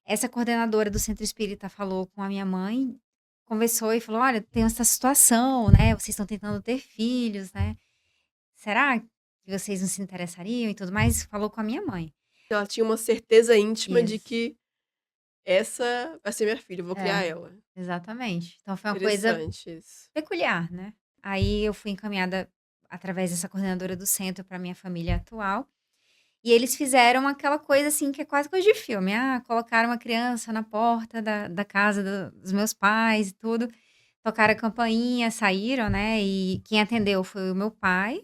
essa coordenadora do centro espírita falou com a minha mãe, conversou e falou: "Olha, tem essa situação, né, vocês estão tentando ter filhos, né, será que vocês não se interessariam e tudo mais?" Falou com a minha mãe. Ela tinha uma certeza íntima de Isso. que essa vai ser minha filha, eu vou criar É, ela. exatamente. Então foi uma coisa Interessante isso. peculiar, né. Aí eu fui encaminhada através dessa coordenadora do centro para minha família atual, e eles fizeram aquela coisa, assim, que é quase coisa de filme. Colocaram uma criança na porta da casa dos meus pais e tudo, tocaram a campainha, saíram, né, e quem atendeu foi o meu pai,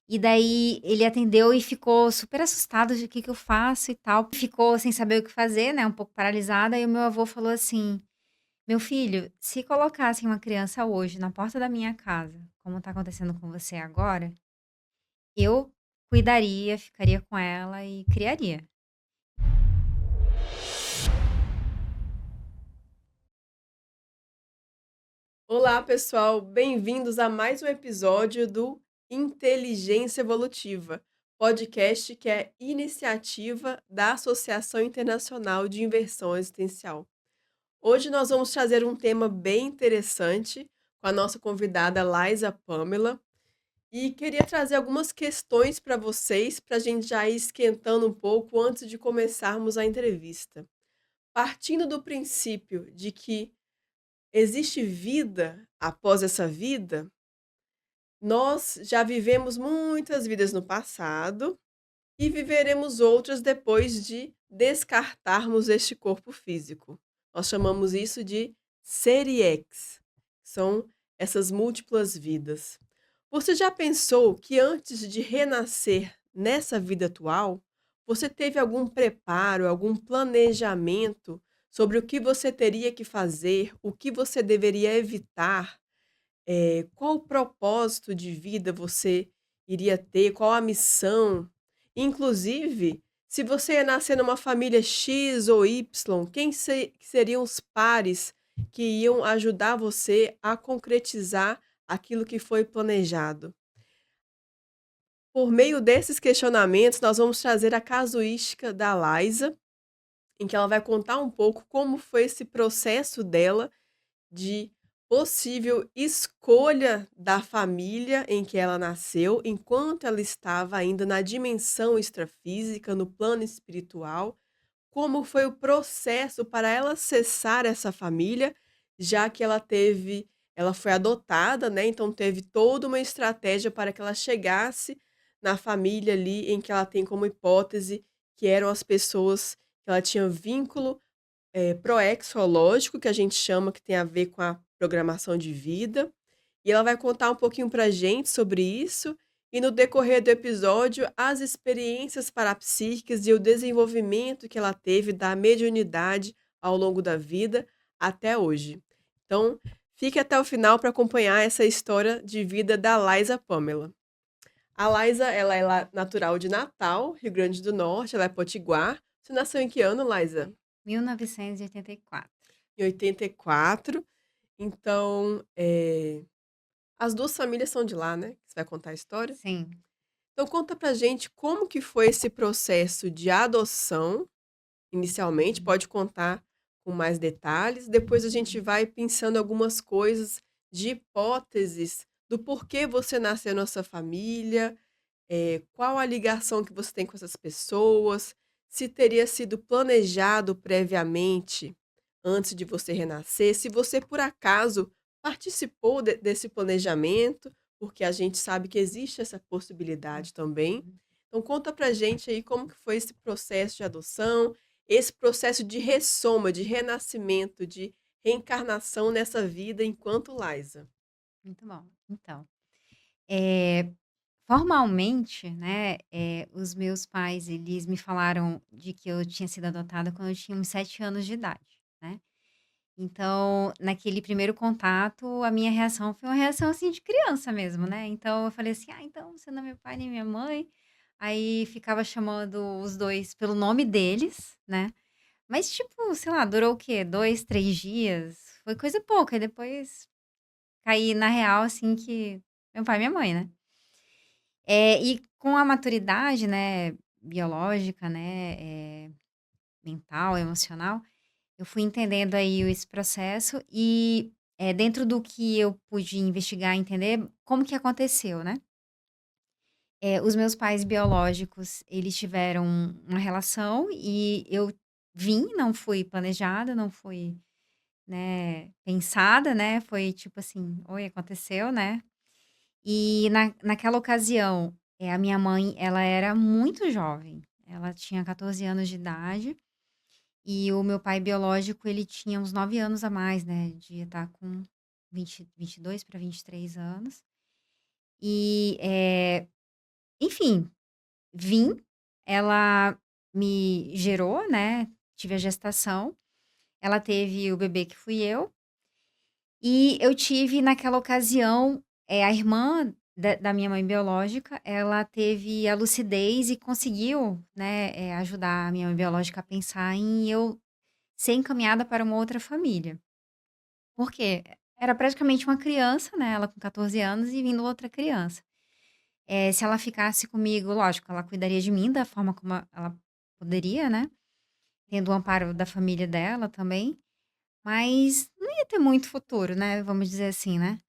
e daí ele atendeu e ficou super assustado de: "O "Que que eu faço?" e tal. Ficou sem saber o que fazer, né, um pouco paralisada, e o meu avô falou assim: "Meu filho, se colocassem uma criança hoje na porta da minha casa, como tá acontecendo com você agora, eu cuidaria, ficaria com ela e criaria." Olá, pessoal, bem-vindos a mais um episódio do Inteligência Evolutiva, podcast que é iniciativa da Associação Internacional de Inversão Existencial. Hoje nós vamos trazer um tema bem interessante com a nossa convidada Laisa Pamela e queria trazer algumas questões para vocês, para a gente já ir esquentando um pouco antes de começarmos a entrevista. Partindo do princípio de que existe vida após essa vida, nós já vivemos muitas vidas no passado e viveremos outras depois de descartarmos este corpo físico. Nós chamamos isso de Série X, são essas múltiplas vidas. Você já pensou que antes de renascer nessa vida atual, você teve algum preparo, algum planejamento sobre o que você teria que fazer, o que você deveria evitar? Qual o propósito de vida você iria ter, qual a missão? Inclusive, se você ia nascer numa família X ou Y, quem que seriam os pares que iam ajudar você a concretizar aquilo que foi planejado? Por meio desses questionamentos, nós vamos trazer a casuística da Laisa, em que ela vai contar um pouco como foi esse processo dela de possível escolha da família em que ela nasceu, enquanto ela estava ainda na dimensão extrafísica, no plano espiritual, como foi o processo para ela acessar essa família, já que ela foi adotada, né, então teve toda uma estratégia para que ela chegasse na família ali em que ela tem como hipótese que eram as pessoas que ela tinha vínculo proexológico, que a gente chama, que tem a ver com a programação de vida, e ela vai contar um pouquinho pra gente sobre isso, e no decorrer do episódio, as experiências parapsíquicas e o desenvolvimento que ela teve da mediunidade ao longo da vida até hoje. Então, fique até o final para acompanhar essa história de vida da Laisa Pamela. A Laisa, ela é natural de Natal, Rio Grande do Norte, ela é potiguar. Você nasceu em que ano, Laisa? 1984. Em 84. Então, as 2 famílias são de lá, né, você vai contar a história? Sim. Então conta pra gente como que foi esse processo de adoção, inicialmente, Uhum. pode contar com mais detalhes, depois a gente vai pensando algumas coisas de hipóteses do porquê você nasceu nessa família, qual a ligação que você tem com essas pessoas, se teria sido planejado previamente antes de você renascer, se você por acaso participou desse planejamento, porque a gente sabe que existe essa possibilidade também. Uhum. Então conta pra gente aí como que foi esse processo de adoção, esse processo de ressoma, de renascimento, de reencarnação nessa vida enquanto Laisa. Muito bom. Então, eh, formalmente, né, os meus pais, eles me falaram de que eu tinha sido adotada quando eu tinha uns 7 anos de idade, né. Então, naquele primeiro contato, a minha reação foi uma reação, assim, de criança mesmo, né. Então eu falei assim: "Ah, então você não é meu pai nem minha mãe." Aí ficava chamando os 2 pelo nome deles, né. Mas tipo, sei lá, durou o quê? 2, 3 dias, foi coisa pouca, e depois caí na real, assim, que meu pai e minha mãe, né. E com a maturidade, né, biológica, né, mental, emocional, eu fui entendendo aí esse processo e, dentro do que eu pude investigar e entender, como que aconteceu, né. Os meus pais biológicos, eles tiveram uma relação e eu vim, não fui planejada, não fui, né, pensada, né, foi tipo assim: "Oi, aconteceu", né. E naquela ocasião, a minha mãe, ela era muito jovem, ela tinha 14 anos de idade, e o meu pai biológico, ele tinha uns 9 anos a mais, né, devia estar com 22 para 23 anos. E, enfim, vim, ela me gerou, né, tive a gestação, ela teve o bebê que fui eu, e eu tive naquela ocasião, a irmã da minha mãe biológica, ela teve a lucidez e conseguiu, né, ajudar a minha mãe biológica a pensar em eu ser encaminhada para uma outra família. Por quê? Era praticamente uma criança, né, ela com 14 anos e vindo outra criança. Se ela ficasse comigo, lógico, ela cuidaria de mim da forma como ela poderia, né, tendo o amparo da família dela também, mas não ia ter muito futuro, né, vamos dizer assim, né.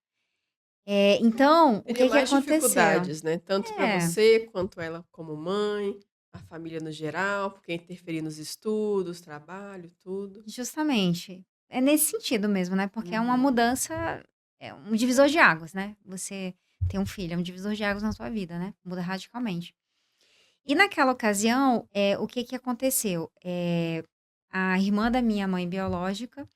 Então, o Teria que que mais aconteceu? dificuldades, né, tanto para É, você quanto ela como mãe, a família no geral, porque interferir nos estudos, trabalho, tudo. justamente. É nesse sentido mesmo, né, porque é uma Uhum. mudança, é um divisor de águas, né, você ter um filho, é um divisor de águas na sua vida, né, muda radicalmente. E naquela ocasião, o que que aconteceu? A irmã da minha mãe biológica,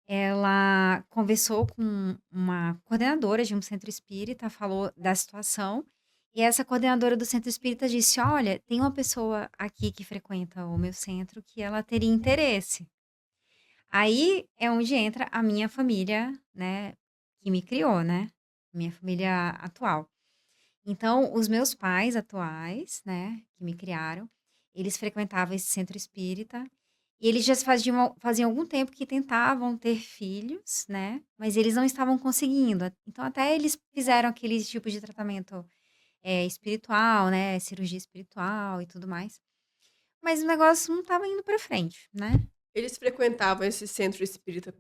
ela conversou com uma coordenadora de um centro espírita, falou da situação, e essa coordenadora do centro espírita disse: "Olha, tem uma pessoa aqui que frequenta o meu centro que ela teria interesse". Aí é onde entra a minha família, né, que me criou, né, minha família atual. Então, os meus pais atuais, né, que me criaram, eles frequentavam esse centro espírita e eles já faziam algum tempo que tentavam ter filhos, né, mas eles não estavam conseguindo. Então, até eles fizeram aqueles tipos de tratamento, espiritual, né, cirurgia espiritual e tudo mais, mas o negócio não estava indo para frente, né. Eles frequentavam esse centro espírita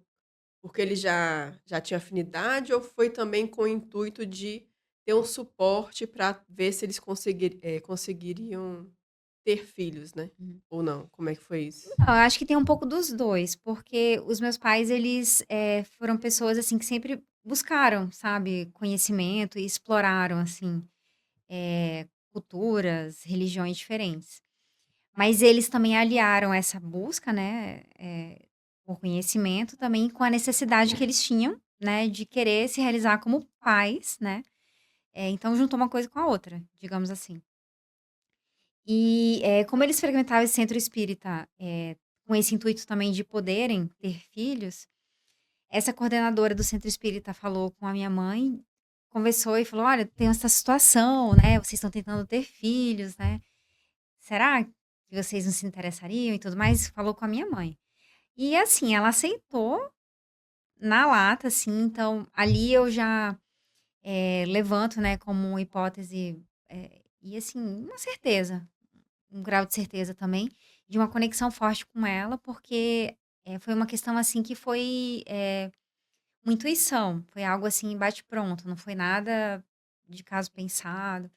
porque ele já tinha afinidade ou foi também com o intuito de ter um suporte para ver se eles conseguiriam ter filhos, né? Ou não? Como é que foi isso? Não, eu acho que tem um pouco dos 2, porque os meus pais eles, foram pessoas, assim, que sempre buscaram, sabe, conhecimento e exploraram, assim, culturas, religiões diferentes. Mas eles também aliaram essa busca, né, por conhecimento também com a necessidade que eles tinham, né, de querer se realizar como pais, né, então juntou uma coisa com a outra, digamos assim. E, como eles frequentavam esse centro espírita, com esse intuito também de poderem ter filhos, essa coordenadora do centro espírita falou com a minha mãe, conversou e falou: "Olha, tem essa situação, né, vocês estão tentando ter filhos, né, será que vocês não se interessariam e tudo mais?" Falou com a minha mãe. E assim, ela aceitou na lata, assim, então ali eu já, levanto, né, como uma hipótese, e assim, uma certeza. Um grau de certeza também, de uma conexão forte com ela, porque, foi uma questão, assim, que foi, uma intuição, foi algo, assim, bate pronto, não foi nada de caso pensado.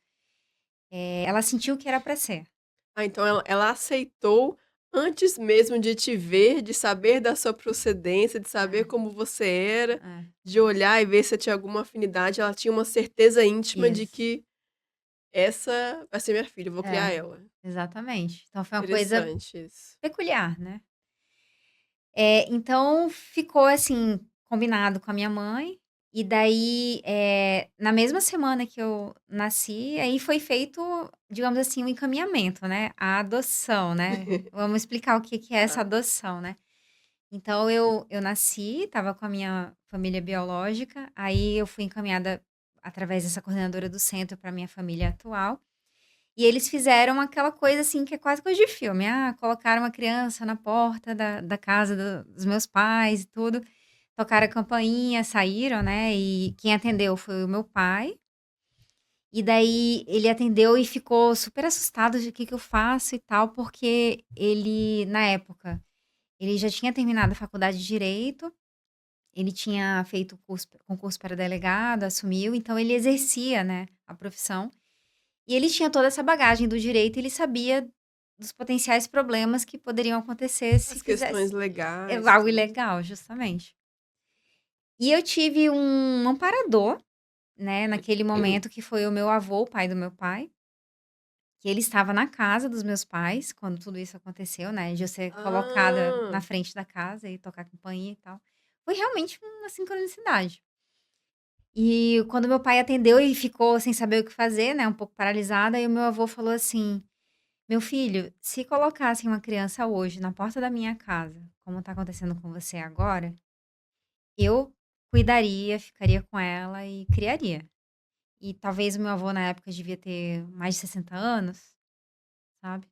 Ela sentiu que era para ser. Ah, então ela aceitou antes mesmo de te ver, de saber da sua procedência, de saber É, como você era, é, de olhar e ver se tinha alguma afinidade, ela tinha uma certeza íntima de isso. que essa vai ser minha filha, eu vou criar É, ela. exatamente. Então foi uma coisa Interessante isso. peculiar, né. Então ficou, assim, combinado com a minha mãe, e daí, na mesma semana que eu nasci, aí foi feito, digamos assim, o encaminhamento, né, a adoção, né. Vamos explicar o que que é essa Tá. adoção, né. Então eu nasci, estava com a minha família biológica, aí eu fui encaminhada através dessa coordenadora do centro para minha família atual, e eles fizeram aquela coisa, assim, que é quase coisa de filme. Colocaram uma criança na porta da casa dos meus pais e tudo, tocaram a campainha, saíram, né, e quem atendeu foi o meu pai, E daí ele atendeu e ficou super assustado de o que que eu faço e tal, porque ele, na época, ele já tinha terminado a faculdade de direito, ele tinha feito concurso para delegado, assumiu, então ele exercia, né, a profissão. E ele tinha toda essa bagagem do direito, e ele sabia dos potenciais problemas que poderiam acontecer se As questões fizesse legais, algo tudo. ilegal, justamente. E eu tive um amparador, né, naquele momento, que foi o meu avô, o pai do meu pai, que ele estava na casa dos meus pais quando tudo isso aconteceu, né, de eu ser colocada Ah, na frente da casa e tocar campainha e tal. Foi realmente uma sincronicidade. E quando meu pai atendeu e ficou sem saber o que fazer, né, um pouco paralisado, aí o meu avô falou assim: "Meu filho, se colocassem uma criança hoje na porta da minha casa, como tá acontecendo com você agora, eu cuidaria, ficaria com ela e criaria". E talvez o meu avô na época devia ter mais de 60 anos, sabe.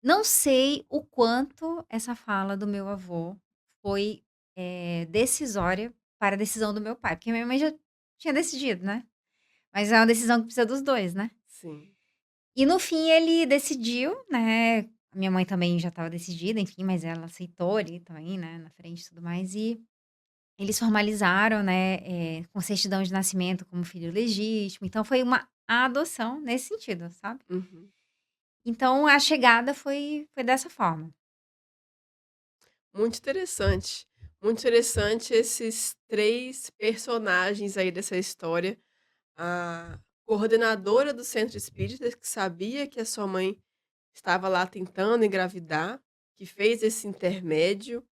Não sei o quanto essa fala do meu avô foi, decisória para a decisão do meu pai, porque minha mãe já tinha decidido, né. Mas é uma decisão que precisa dos 2, né. sim. E no fim ele decidiu, né, minha mãe também já estava decidida, enfim, mas ela aceitou ali também, né, na frente e tudo mais, e eles formalizaram, né, com certidão de nascimento como filho legítimo, então foi uma adoção nesse sentido, sabe. Uhum. Então a chegada foi dessa forma. Muito interessante. Muito interessante esses 3 personagens aí dessa história. A coordenadora do centro espírita que sabia que a sua mãe estava lá tentando engravidar, que fez esse intermédio.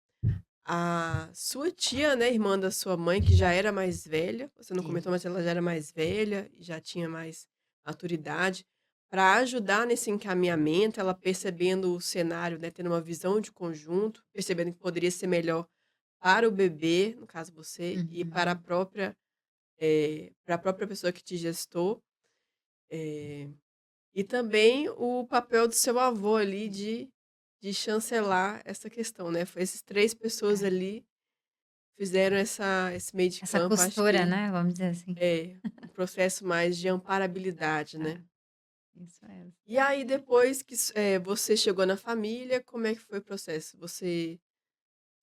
A sua tia, né, irmã da sua mãe, que já era mais velha, você não Isso. comentou, mas ela já era mais velha e já tinha mais maturidade, para ajudar nesse encaminhamento, ela percebendo o cenário, né, tendo uma visão de conjunto, percebendo que poderia ser melhor para o bebê, no caso você, e para a Uhum. própria, para a própria pessoa que te gestou. eh, e também o papel do seu avô ali de chancelar essa questão, né, foi esses 3 pessoas É. ali fizeram esse meio de Essa campo, acho costura, que né, vamos dizer assim. um processo mais de amparabilidade, É, né. isso mesmo. E aí depois que você chegou na família, como é que foi o processo?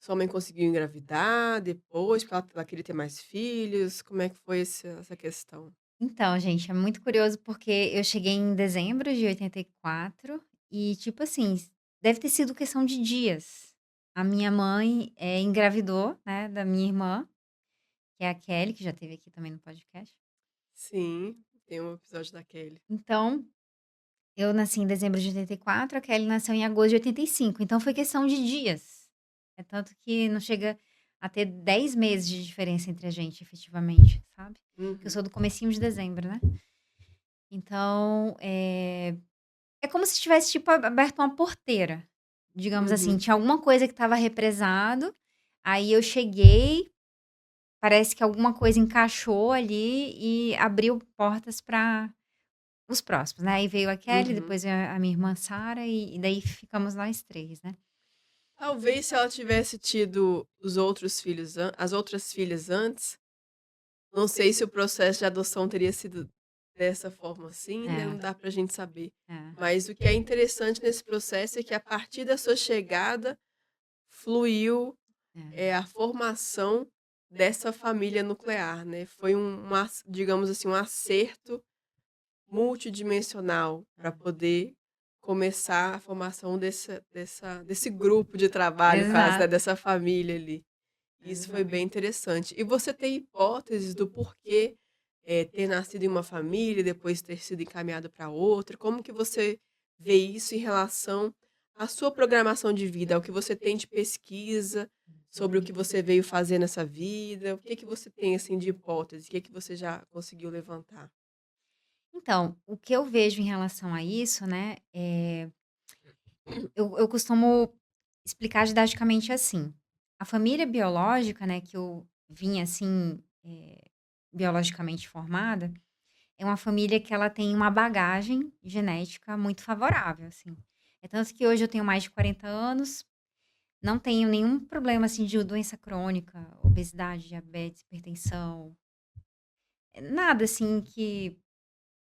Sua mãe conseguiu engravidar depois, porque ela queria ter mais filhos, como é que foi essa questão? Então, gente, é muito curioso porque eu cheguei em dezembro de 84 e, tipo assim, deve ter sido questão de dias. A minha mãe, engravidou, né, da minha irmã, que é a Kelly, que já esteve aqui também no podcast. Sim, tem um episódio da Kelly. Então, eu nasci em dezembro de 84, a Kelly nasceu em agosto de 85, então foi questão de dias. É tanto que não chega a ter 10 meses de diferença entre a gente, efetivamente, sabe. Porque eu Uhum, sou do comecinho de dezembro, né. Então, é como se tivesse, tipo, aberto uma porteira, digamos assim, uhum, tinha alguma coisa que estava represado, aí eu cheguei, parece que alguma coisa encaixou ali e abriu portas para os próximos, né, aí veio a Kelly, uhum. depois veio a minha irmã Sara e daí ficamos nós 3, né. Talvez se ela tivesse tido os outros filhos as outras filhas antes, não sei se o processo de adoção teria sido dessa forma assim, né, não É, dá pra gente saber. é, Mas o que é interessante nesse processo é que a partir da sua chegada, fluiu, é. a formação dessa família nuclear, né. Foi digamos assim, um acerto multidimensional para poder começar a formação desse grupo de trabalho quase, né, Exato, dessa família ali. Isso foi bem exato. interessante. E você tem hipóteses do porquê, ter nascido em uma família e depois ter sido encaminhado para outra? Como que você vê isso em relação à sua programação de vida, ao que você tem de pesquisa sobre o que você veio fazer nessa vida? O que que você tem, assim, de hipótese? O que que você já conseguiu levantar? Então, o que eu vejo em relação a isso, né, eu costumo explicar didaticamente assim, a família biológica, né, que eu vim assim, biologicamente formada, é uma família que ela tem uma bagagem genética muito favorável, assim. É tanto que hoje eu tenho mais de 40 anos, não tenho nenhum problema, assim, de doença crônica, obesidade, diabetes, hipertensão, nada assim que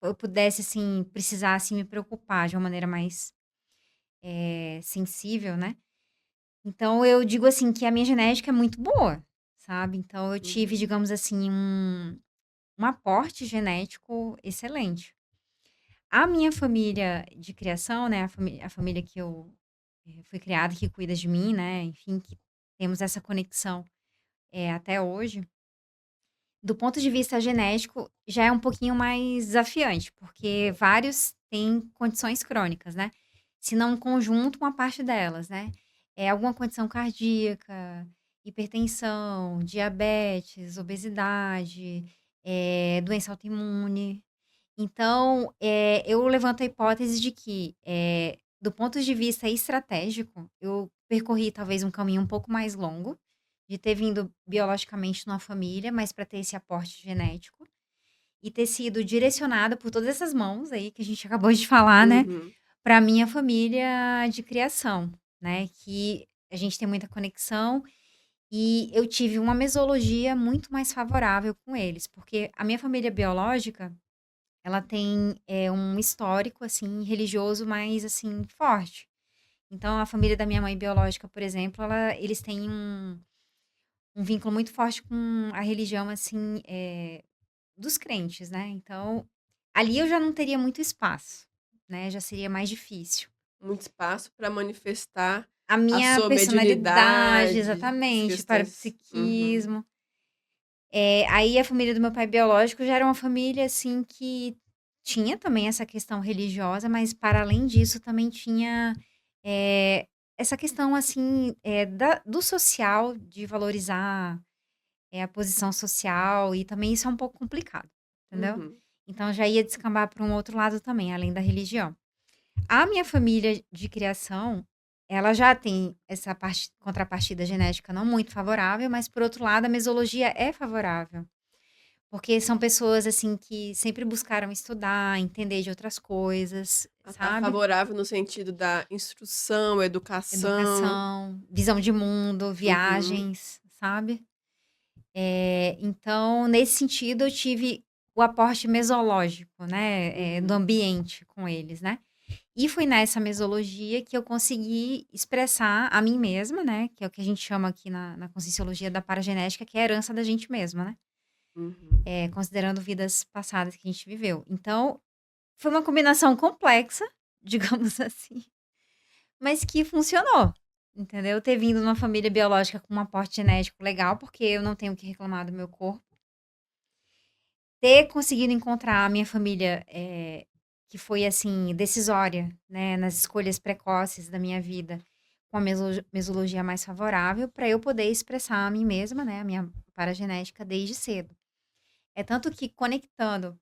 eu pudesse, assim, precisasse me preocupar de uma maneira mais, sensível, né. Então eu digo, assim, que a minha genética é muito boa, sabe. Então eu tive, Uhum. digamos assim, um aporte genético excelente. A minha família de criação, né, a família que eu, fui criada, que cuida de mim, né, enfim, que temos essa conexão, até hoje, do ponto de vista genético, já é um pouquinho mais desafiante, porque vários têm condições crônicas, né. Se não um conjunto, uma parte delas, né. É alguma condição cardíaca, hipertensão, diabetes, obesidade, doença autoimune. Então, eu levanto a hipótese de que, do ponto de vista estratégico, eu percorri talvez um caminho um pouco mais longo, de ter vindo biologicamente numa família, mas para ter esse aporte genético, e ter sido direcionada por todas essas mãos aí que a gente acabou de falar, né, Uhum. para minha família de criação, né, que a gente tem muita conexão, e eu tive uma mesologia muito mais favorável com eles, porque a minha família biológica ela tem, um histórico, assim, religioso mais, assim, forte. Então a família da minha mãe biológica, por exemplo, eles têm um vínculo muito forte com a religião, assim, dos crentes, né. Então, ali eu já não teria muito espaço, né, já seria mais difícil. Muito espaço para manifestar A a minha sua personalidade, mediunidade, as exatamente, questões. Uhum. parapsiquismo. Aí a família do meu pai biológico já era uma família, assim, que tinha também essa questão religiosa, mas para além disso também tinha, essa questão, assim, do social, de valorizar, a posição social e também isso é um pouco complicado, entendeu. Uhum. Então já ia descambar para um outro lado também, além da religião. A minha família de criação, ela já tem essa contrapartida genética não muito favorável, mas por outro lado a mesologia é favorável. Porque são pessoas, assim, que sempre buscaram estudar, entender de outras coisas, Ela tá sabe. favorável no sentido da instrução, educação. Educação, visão de mundo, Uhum, viagens, sabe. Então, nesse sentido, eu tive o aporte mesológico, né, do uhum. ambiente com eles, né. E foi nessa mesologia que eu consegui expressar a mim mesma, né, que é o que a gente chama aqui na Conscienciologia da paragenética, que é a herança da gente mesma, né. Uhum. Considerando vidas passadas que a gente viveu. Então, foi uma combinação complexa, digamos assim, mas que funcionou, entendeu. Ter vindo numa família biológica com um aporte genético legal, porque eu não tenho o que reclamar do meu corpo. Ter conseguido encontrar a minha família, que foi, assim, decisória, né, nas escolhas precoces da minha vida, com a mesologia mais favorável, para eu poder expressar a mim mesma, né, a minha paragenética desde cedo. É tanto que conectando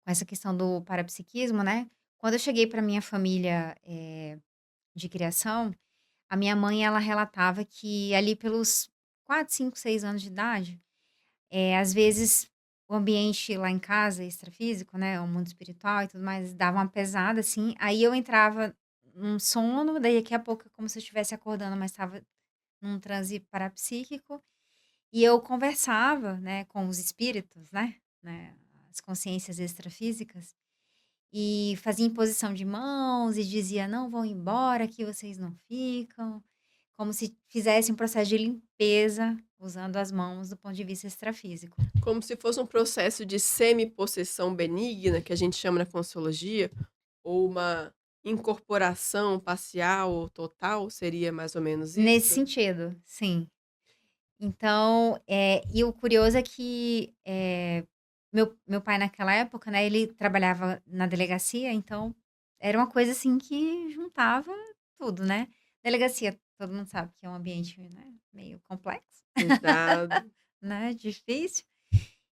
com essa questão do parapsiquismo, né, quando eu cheguei para minha família, de criação, a minha mãe ela relatava que ali pelos 4, 5, 6 anos de idade, às vezes o ambiente lá em casa extrafísico, né, o mundo espiritual e tudo mais, dava uma pesada, assim, aí eu entrava num sono, daí daqui a pouco é como se eu estivesse acordando, mas estava num transe parapsíquico, e eu conversava, né, com os espíritos, né, as consciências extrafísicas, e fazia imposição de mãos e dizia: "Não vão embora, aqui vocês não ficam", como se fizesse um processo de limpeza usando as mãos do ponto de vista extrafísico. Como se fosse um processo de semi-possessão benigna, que a gente chama na Consciologia, ou uma incorporação parcial ou total, seria mais ou menos Nesse isso? sentido, sim. Então, e o curioso é que, meu pai naquela época, né, ele trabalhava na delegacia, então era uma coisa, assim, que juntava tudo, né. Delegacia, todo mundo sabe que é um ambiente, né, meio complexo, Pesado. né, difícil.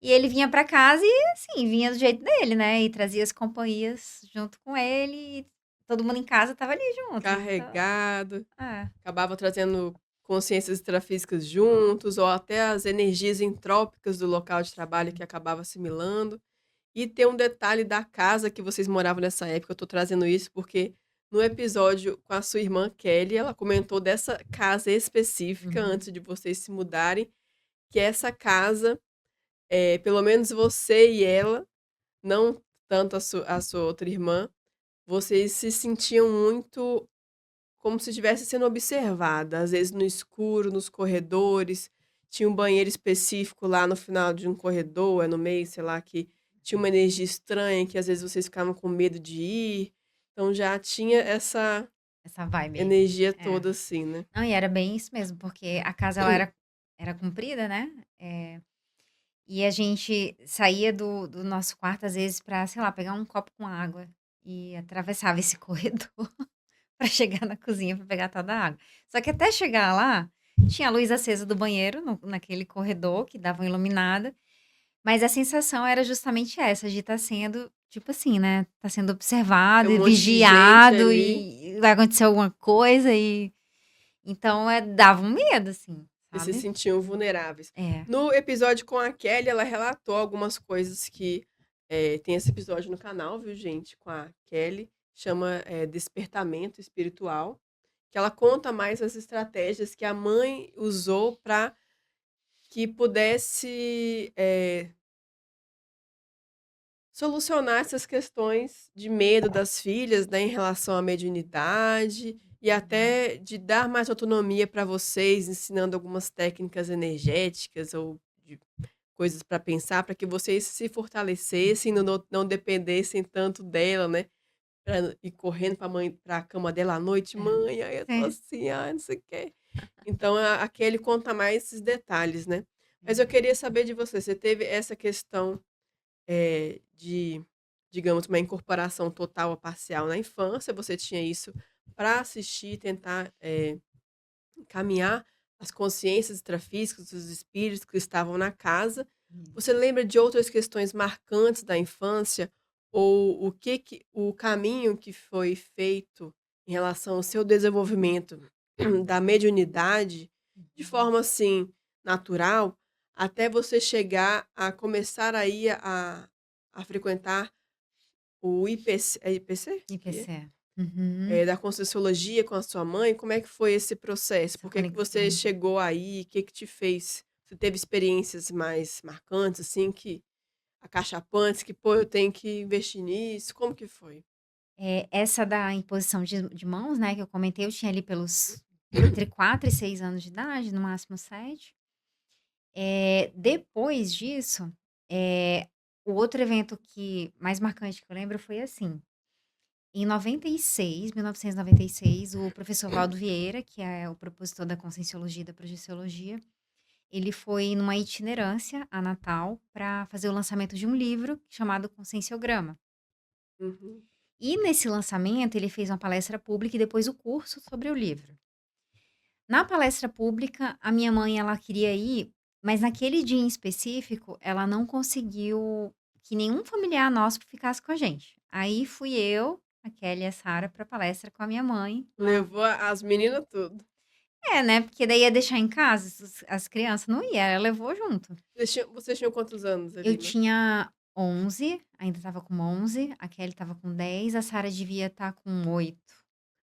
E ele vinha pra casa e, assim, vinha do jeito dele, né, e trazia as companhias junto com ele e todo mundo em casa estava ali junto, então Carregado, é. acabava trazendo consciências extrafísicas juntos, ou até as energias entrópicas do local de trabalho que acabava assimilando. E tem um detalhe da casa que vocês moravam nessa época, eu tô trazendo isso porque no episódio com a sua irmã Kelly, ela comentou dessa casa específica Uhum. antes de vocês se mudarem, que essa casa, pelo menos você e ela não tanto a sua outra irmã, vocês se sentiam muito como se estivesse sendo observada, às vezes no escuro, nos corredores, tinha um banheiro específico lá no final de um corredor, no meio, sei lá, que tinha uma energia estranha, que às vezes vocês ficavam com medo de ir, então já tinha essa Essa vibe aí. energia É. toda assim, né. Não, e era bem isso mesmo, porque a casa ela era comprida, né, e a gente saía do nosso quarto, às vezes, pra, sei lá, pegar um copo com água e atravessava esse corredor pra chegar na cozinha pra pegar toda a água. Só que até chegar lá, tinha a luz acesa do banheiro naquele corredor que dava uma iluminada, mas a sensação era justamente essa, de estar sendo, tipo assim, né, tá sendo Tem observado um e monte de gente vigiado ali, e vai acontecer alguma coisa e então, dava um medo, assim, vocês se sabe. sentiam vulneráveis. É. No episódio com a Kelly, ela relatou algumas coisas que, tem esse episódio no canal, viu gente, com a Kelly, chama, Despertamento Espiritual, que ela conta mais as estratégias que a mãe usou para que pudesse, solucionar essas questões de medo das filhas, né, em relação à mediunidade e Uhum. até de dar mais autonomia para vocês, ensinando algumas técnicas energéticas ou de coisas para pensar, para que vocês se fortalecessem, não dependessem tanto dela, né, pra ir correndo para a cama dela à noite: É. "Mãe, ai eu tô É. assim, ai não sei o quê". Então a Kelly conta mais esses detalhes, né. Mas eu É. queria saber de você, você teve essa questão de, digamos, uma incorporação total ou parcial na infância, você tinha isso para assistir, tentar, encaminhar as consciências extrafísicas dos espíritos que estavam na casa. Você Isso. lembra de outras questões marcantes da infância ou o caminho que foi feito em relação ao seu desenvolvimento da mediunidade, de Uhum. forma, assim, natural, até você chegar a começar a ir a frequentar o IPC é IPC que é? IPC. Uhum. Da Conscienciologia com a sua mãe, como é que foi esse processo? Essa Por que que você conexão. chegou aí? O que que te fez você teve experiências mais marcantes, assim, que acachapantes, que: "Pô, eu tenho que investir nisso", como que foi? Essa da imposição de mãos, né, que eu comentei, eu tinha ali pelos entre 4 e 6 anos de idade, no máximo 7. Depois disso, o outro evento que mais marcante que eu lembro foi assim, em 1996, o professor Valdo Vieira, que é o propositor da Conscienciologia e da Projeciologia, ele foi numa itinerância a Natal para fazer o lançamento de um livro chamado Conscienciograma. Uhum. E nesse lançamento ele fez uma palestra pública e depois o curso sobre o livro. Na palestra pública, a minha mãe ela queria ir, mas naquele dia em específico, ela não conseguiu que nenhum familiar nosso ficasse com a gente. Aí fui eu, a Kelly e a Sara para a palestra com a minha mãe lá. Levou as meninas tudo. É, né, porque daí ia deixar em casa as crianças, não ia, ela levou junto. Vocês tinham quantos anos Eu ali, mais ou menos? tinha 11, ainda estava com 11, a Kelly estava com 10, a Sara devia estar com 8.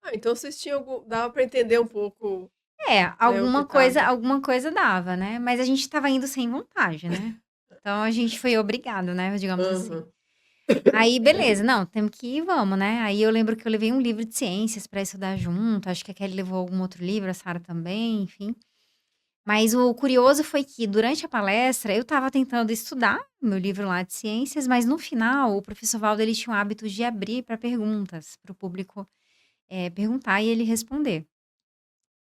Ah, então vocês tinham dava para entender um pouco, É, né, o que estava alguma coisa dava, né, mas a gente estava indo sem vontade, né. Então a gente foi obrigado, né, digamos assim. aham. Aí beleza, não, temos que ir, vamos, né. Aí eu lembro que eu levei um livro de ciências para estudar junto, acho que a Kelly levou algum outro livro, a Sara também, enfim. Mas o curioso foi que durante a palestra eu estava tentando estudar meu livro lá de ciências, mas no final o professor Valdo ele tinha o hábito de abrir para perguntas, para o público, perguntar e ele responder.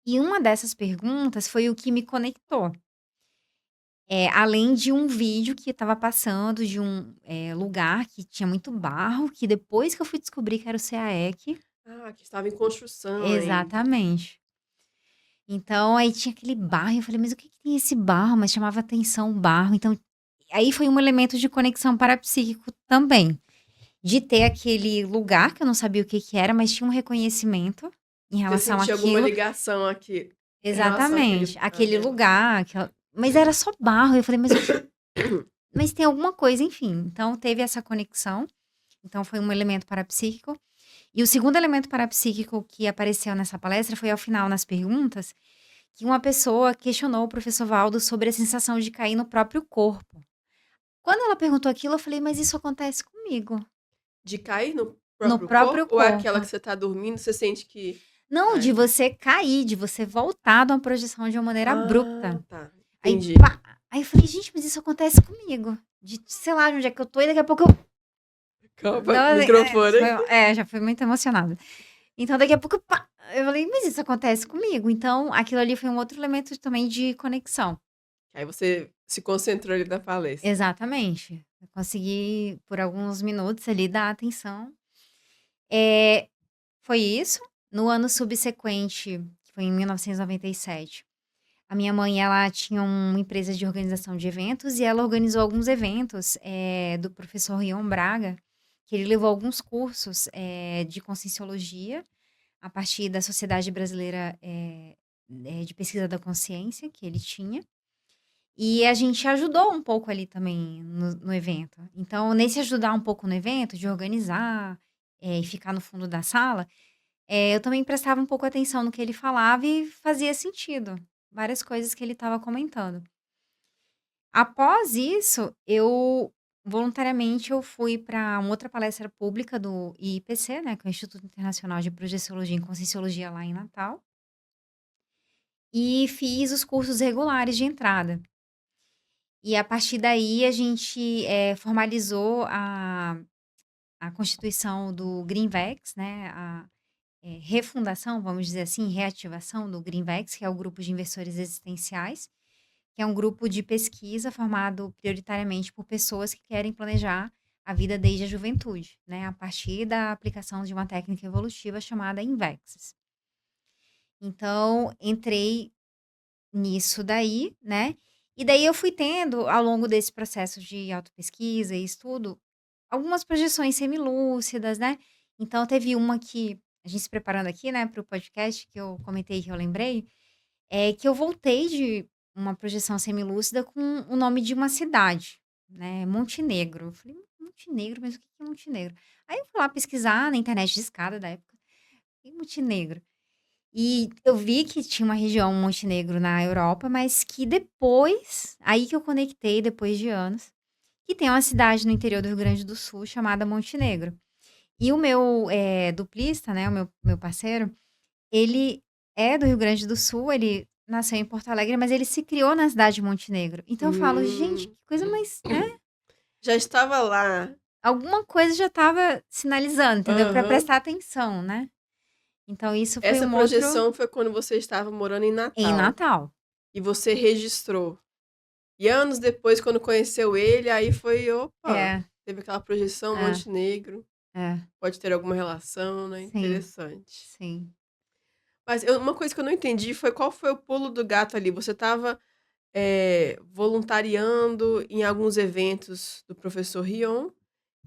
E uma dessas perguntas foi o que me conectou. Além de um vídeo que estava passando de um, lugar que tinha muito barro, que depois que eu fui descobrir que era o CAEC. Ah, que estava em construção ainda. Exatamente. Então aí tinha aquele barro e eu falei: "Mas o que que tem esse barro?", mas chamava atenção o barro, então aí foi um elemento de conexão parapsíquico também, de ter aquele lugar que eu não sabia o que que era, mas tinha um reconhecimento em Você relação sentia alguma àquilo. ligação aqui, em relação Exatamente, aquele àquela lugar, aquela mas era só barro, eu falei: "Mas o que mas tem alguma coisa", enfim, então teve essa conexão, então foi um elemento parapsíquico. E o segundo elemento parapsíquico que apareceu nessa palestra foi ao final, nas perguntas, que uma pessoa questionou o professor Valdo sobre a sensação de cair no próprio corpo. Quando ela perguntou aquilo, eu falei: "Mas isso acontece comigo". De cair no no próprio próprio corpo ou é aquela que corpo. você tá dormindo, você sente que Não, de cai? você cair, de você voltar de uma projeção de uma maneira Ah, abrupta. tá, Aí, entendi. pá! Aí eu falei: "Gente, mas isso acontece comigo". De sei lá de onde é que eu tô e daqui a pouco eu Calma, não, microfone. já fui muito emocionada. Então daqui a pouco, pá! Eu falei: "Mas isso acontece comigo". Então aquilo ali foi um outro elemento também de conexão. Aí você se concentrou ali na palestra. Exatamente. Eu consegui, por alguns minutos ali, dar atenção. Eh, Foi isso. No ano subsequente, que foi em 1997, a minha mãe, ela tinha uma empresa de organização de eventos e ela organizou alguns eventos, do professor Rion Braga, que ele levou alguns cursos, de Conscienciologia, a partir da Sociedade Brasileira, de Pesquisa da Consciência, que ele tinha. E a gente ajudou um pouco ali também no evento. Então, nesse ajudar um pouco no evento, de organizar, e ficar no fundo da sala, eu também prestava um pouco atenção no que ele falava e fazia sentido, várias coisas que ele estava comentando. Após isso, eu voluntariamente eu fui para uma outra palestra pública do IIPC, né, que é o Instituto Internacional de Projeciologia e Conscienciologia lá em Natal, e fiz os cursos regulares de entrada. E a partir daí a gente, formalizou a constituição do Greenvex, né, refundação, vamos dizer assim, reativação do Greenvex, que é o grupo de investidores existenciais, que é um grupo de pesquisa formado prioritariamente por pessoas que querem planejar a vida desde a juventude, né, a partir da aplicação de uma técnica evolutiva chamada Invexis. Então, entrei nisso daí, né, e daí eu fui tendo, ao longo desse processo de autopesquisa e estudo, algumas projeções semilúcidas, né. Então teve uma que a gente se preparando aqui, né, para o podcast, que eu comentei, que eu lembrei, é que eu voltei de uma projeção semilúcida com o nome de uma cidade, né, Montenegro. Eu falei: Montenegro? Mas o que que é Montenegro?". Aí eu fui lá pesquisar na internet discada da época, e Montenegro? E eu vi que tinha uma região Montenegro na Europa, mas que depois aí que eu conectei, depois de anos, que tem uma cidade no interior do Rio Grande do Sul chamada Montenegro. E o meu, duplista, né, o meu parceiro, ele é do Rio Grande do Sul, ele nasceu em Porto Alegre, mas ele se criou na cidade de Montenegro. Então eu falo: "Gente, Hum. que coisa mais", né, Já estava lá. alguma coisa já estava sinalizando, entendeu, para Aham. prestar atenção, né. Então isso foi Essa um outro projeção foi quando você estava morando em em Natal, Natal. e você registrou. E anos depois, quando conheceu ele, aí foi: "Opa, É, teve aquela projeção é, Montenegro, é. pode ter alguma relação, né, Sim, interessante". sim. Mas uma coisa que eu não entendi foi qual foi o pulo do gato ali, você estava, voluntariando em alguns eventos do professor Rion,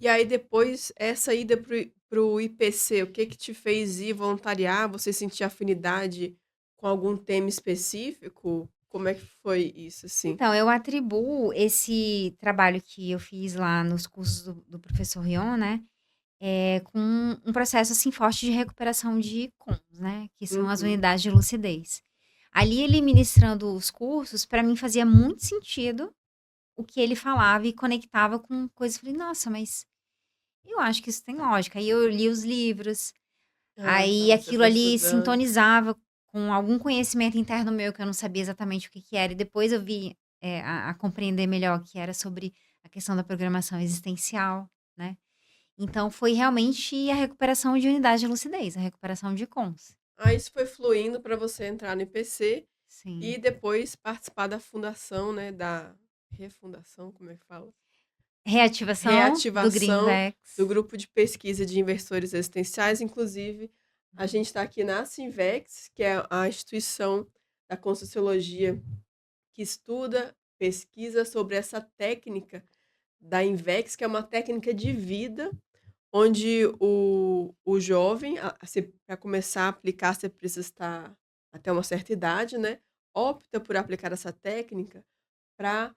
e aí depois essa ida para o IPC, o que que te fez ir voluntariar? Você sentia afinidade com algum tema específico? Como é que foi isso, assim? Então, eu atribuo esse trabalho que eu fiz lá nos cursos do professor Rion, né, com um processo, assim, forte de recuperação de cons, né, que são as Uhum. unidades de lucidez. Ali, ele ministrando os cursos, para mim fazia muito sentido o que ele falava e conectava com coisas, falei: "Nossa, mas eu acho que isso tem lógica". Aí eu li os livros, Ah, tá, aí você aquilo foi ali estudando. sintonizava com algum conhecimento interno meu que eu não sabia exatamente o que que era, e depois eu vi, a compreender melhor que era sobre a questão da programação existencial, né. Então foi realmente a recuperação de unidade de lucidez, a recuperação de cons. Aí isso foi fluindo para você entrar no IPC e Sim. depois participar da fundação, né, da refundação, como é que fala? Reativação do Reativação do Greenvex. grupo de pesquisa de investidores existenciais, inclusive a gente está aqui na Sinvex, que é a instituição da Conscienciologia que estuda, pesquisa sobre essa técnica da Invex, que é uma técnica de vida, onde o jovem, para começar a aplicar, você precisa estar até uma certa idade, né, opta por aplicar essa técnica para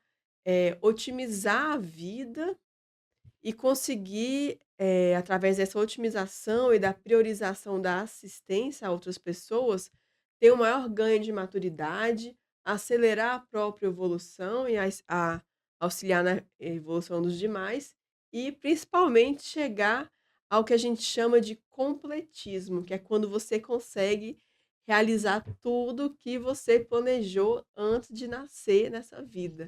otimizar a vida e conseguir, através dessa otimização e da priorização da assistência a outras pessoas, ter um maior ganho de maturidade, acelerar a própria evolução e auxiliar na evolução dos demais e, principalmente, chegar ao que a gente chama de completismo, que é quando você consegue realizar tudo que você planejou antes de nascer nessa vida.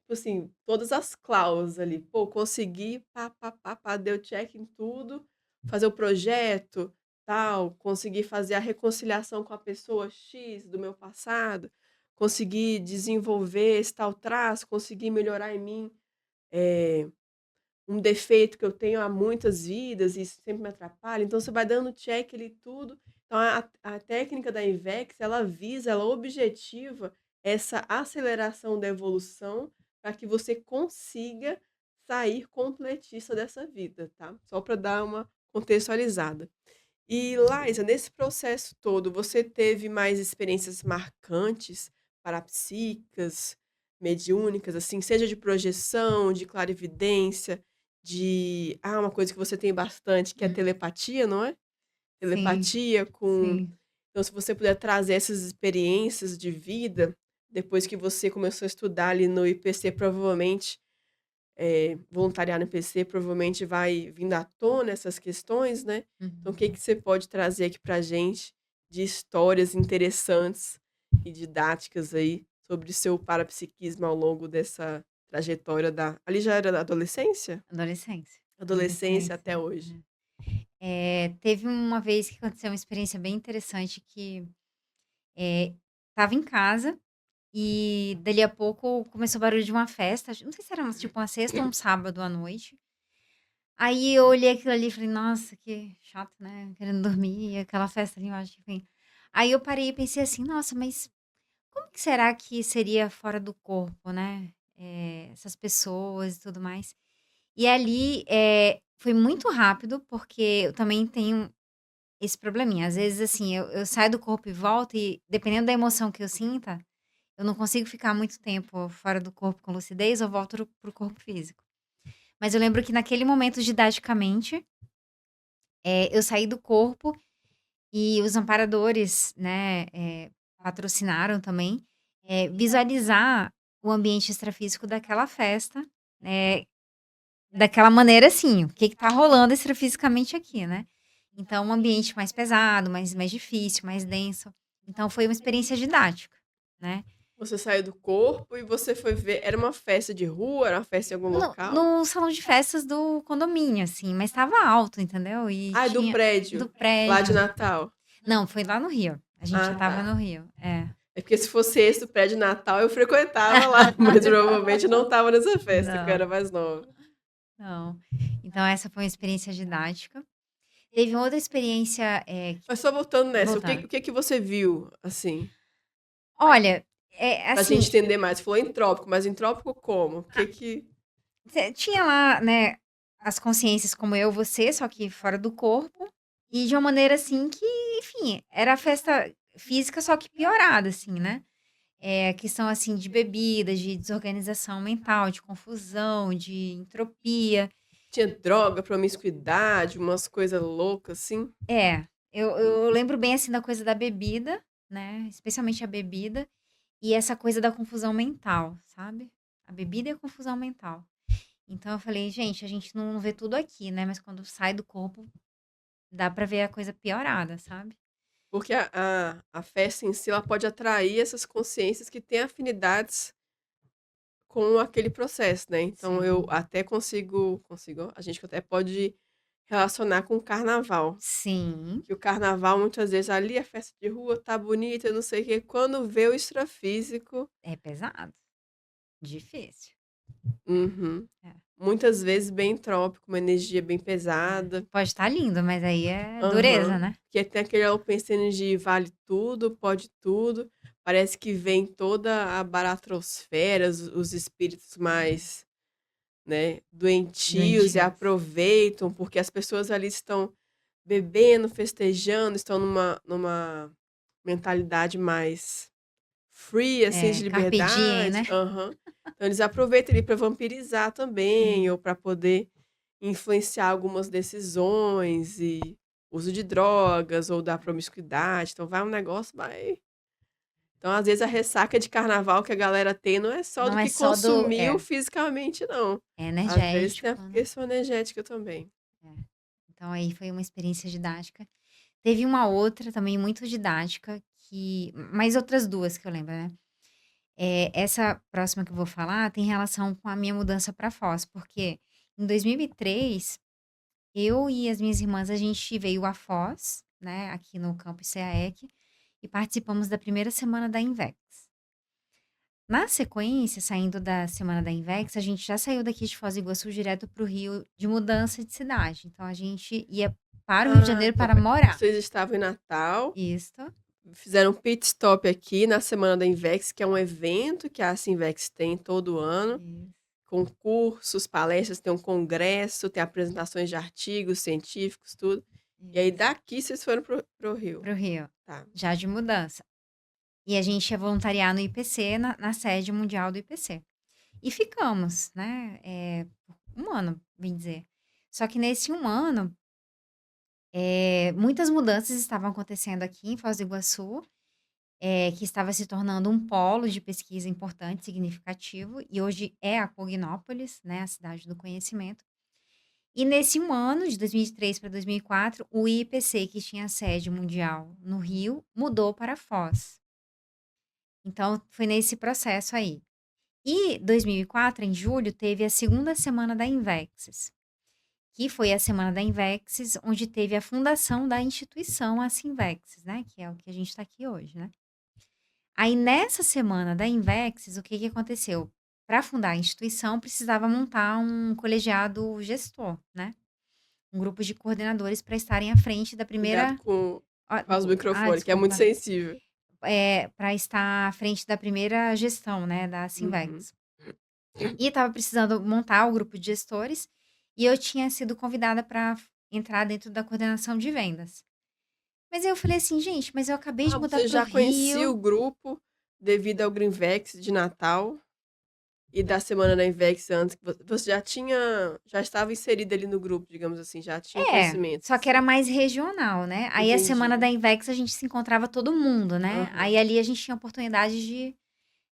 Tipo assim, todas as cláusulas ali, pô, consegui, pá, pá, pá, pá, deu check em tudo, fazer o projeto, tal, consegui fazer a reconciliação com a pessoa X do meu passado, consegui desenvolver esse tal traço, consegui melhorar em mim, eh, um defeito que eu tenho há muitas vidas e isso sempre me atrapalha, então você vai dando check ali tudo. Então a técnica da IVEX, ela visa, ela objetiva essa aceleração da evolução para que você consiga sair completista dessa vida, tá? Só para dar uma contextualizada. E Laísa, nesse processo todo, você teve mais experiências marcantes, parapsíquicas, mediúnicas, assim, seja de projeção, de clarividência, uma coisa que você tem bastante, que é Hum. telepatia, não é? Sim, Telepatia com sim. então se você puder trazer essas experiências de vida, depois que você começou a estudar ali no IPC, provavelmente voluntariar no PC provavelmente vai vindo à tona essas questões, né. Então o que Uhum. que você pode trazer aqui pra gente de histórias interessantes e didáticas aí sobre o seu parapsiquismo ao longo dessa trajetória da ali já era da adolescência? Adolescência, Adolescência adolescência, até hoje. teve uma vez que aconteceu uma experiência bem interessante que, estava em casa e dali a pouco começou o barulho de uma festa, não sei se era tipo uma sexta ou um sábado à noite. Aí eu olhei aquilo ali e falei: "Nossa, que chato, né, querendo dormir, aquela festa ali embaixo", enfim. Aí eu parei e pensei assim: "Nossa, mas como que será que seria fora do corpo, né, essas pessoas e tudo mais?". E ali, foi muito rápido, porque eu também tenho esse probleminha, às vezes, assim, eu saio do corpo e volto e dependendo da emoção que eu sinta, eu não consigo ficar muito tempo fora do corpo com lucidez, eu volto para o corpo físico. Mas eu lembro que naquele momento, didaticamente, eu saí do corpo e os amparadores, né, patrocinaram também, visualizar o ambiente extrafísico daquela festa, daquela maneira assim, o que que tá rolando extrafisicamente aqui, né. Então um ambiente mais pesado, mais difícil, mais denso. Então foi uma experiência didática, né. Você saiu do corpo e você foi ver era uma festa de rua, era uma festa em algum local? No salão de festas do condomínio, assim, mas estava alto, entendeu. E Ah, é do tinha prédio, do lá de prédio. Natal. Não, foi lá no Rio, a gente já Ah, estava tá. no Rio. É. É porque se fosse esse do prédio Natal, eu frequentava lá, mas provavelmente não estava nessa festa, que eu Não, era mais nova. não. Então essa foi uma experiência didática. Teve outra experiência, Mas só voltando nessa, o que voltando. o que que você viu, assim, Olha, pra gente assim, entender mais? Você falou entrópico, mas entrópico como? O que que tinha lá, né, as consciências como eu, você, só que fora do corpo, e de uma maneira, assim, que, enfim, era a festa física, só que piorada, assim, né. Questão, assim, de bebida, de desorganização mental, de confusão, de entropia. tinha droga, promiscuidade, umas coisas loucas, assim? É, eu lembro bem, assim, da coisa da bebida, né, especialmente a bebida, e essa coisa da confusão mental, sabe. A bebida e a confusão mental. Então eu falei: "Gente, a gente não vê tudo aqui, né, mas quando sai do corpo, dá pra ver a coisa piorada", sabe. Porque a festa em si, ela pode atrair essas consciências que têm afinidades com aquele processo, né. Então eu Sim. até consigo a gente até pode relacionar com o carnaval. Sim, Que o carnaval muitas vezes ali a festa de rua tá bonita, não sei o quê, quando vê o extrafísico é pesado, difícil. uhum. É, Muitas vezes bem trópico, uma energia bem pesada. pode estar lindo, mas aí é dureza, Aham. né. Que tem aquele open energy vale tudo, pode tudo, parece que vem toda a baratrosfera, os espíritos mais, né, doentios e Doentios. aproveitam, porque as pessoas ali estão bebendo, festejando, estão numa mentalidade mais free, assim, de Carpe diem, liberdade. né. Aham. Então eles aproveitam ali para vampirizar também, Sim. ou para poder influenciar algumas decisões e uso de drogas ou da promiscuidade, então vai um negócio vai então às vezes a ressaca de carnaval que a galera tem não é só do Não é que só do consumiu fisicamente não, é às vezes tem a energético, né. questão energética também. É. Então aí foi uma experiência didática. Teve uma outra também muito didática que mais outras 2 que eu lembro, né. Essa próxima que eu vou falar tem relação com a minha mudança para Foz, porque em 2003, eu e as minhas irmãs, a gente veio a Foz, né, aqui no campus CAEC, e participamos da primeira semana da Invex. Na sequência, saindo da semana da Invex, a gente já saiu daqui de Foz do Iguaçu direto para o Rio de mudança de cidade. Então a gente ia para o Rio de Ah, Janeiro então para morar. vocês estavam em Natal, Isto. fizeram um pit stop aqui na semana da Invex, que é um evento que a Sinvex tem todo ano, Isso, com cursos, palestras, tem um congresso, tem apresentações de artigos científicos, tudo. E aí isso. daqui vocês foram pro Rio. Para o Rio, Tá. já de mudança. E a gente ia voluntariar no IPC, na sede mundial do IPC. E ficamos, né, por 1 ano, bem dizer. Só que nesse 1 ano, muitas mudanças estavam acontecendo aqui em Foz do Iguaçu, que estava se tornando um polo de pesquisa importante, significativo, e hoje é a Cognópolis, né, a cidade do conhecimento. E nesse 1 ano, de 2003 para 2004, o IPC, que tinha sede mundial no Rio, mudou para Foz. Então, foi nesse processo aí. E 2004, em julho, teve a segunda semana da Invexis, que foi a semana da Invexis, onde teve a fundação da instituição, a Sinvexis, né? Que é o que a gente está aqui hoje, né? Aí nessa semana da Invexis, o que que aconteceu? Para fundar a instituição, precisava montar um colegiado gestor, né? Um grupo de coordenadores para estarem à frente da Cuidado primeira. com os microfones, que é muito Desculpa. sensível. Para estar à frente da primeira gestão, né, da Uhum. Sinvex. E estava precisando montar o grupo de gestores, e eu tinha sido convidada para entrar dentro da coordenação de vendas. Mas aí eu falei assim: "Gente, mas eu acabei de Ah, mudar você para o já conhecia o Rio". grupo devido ao Greenvex de Natal e da semana da Invex antes que você já estava inserida ali no grupo, digamos assim, já tinha um conhecimento, Só que era assim. mais regional, né. Aí a semana da Entendi. Invex a gente se encontrava todo mundo, né. Aí Aham. ali a gente tinha oportunidade de,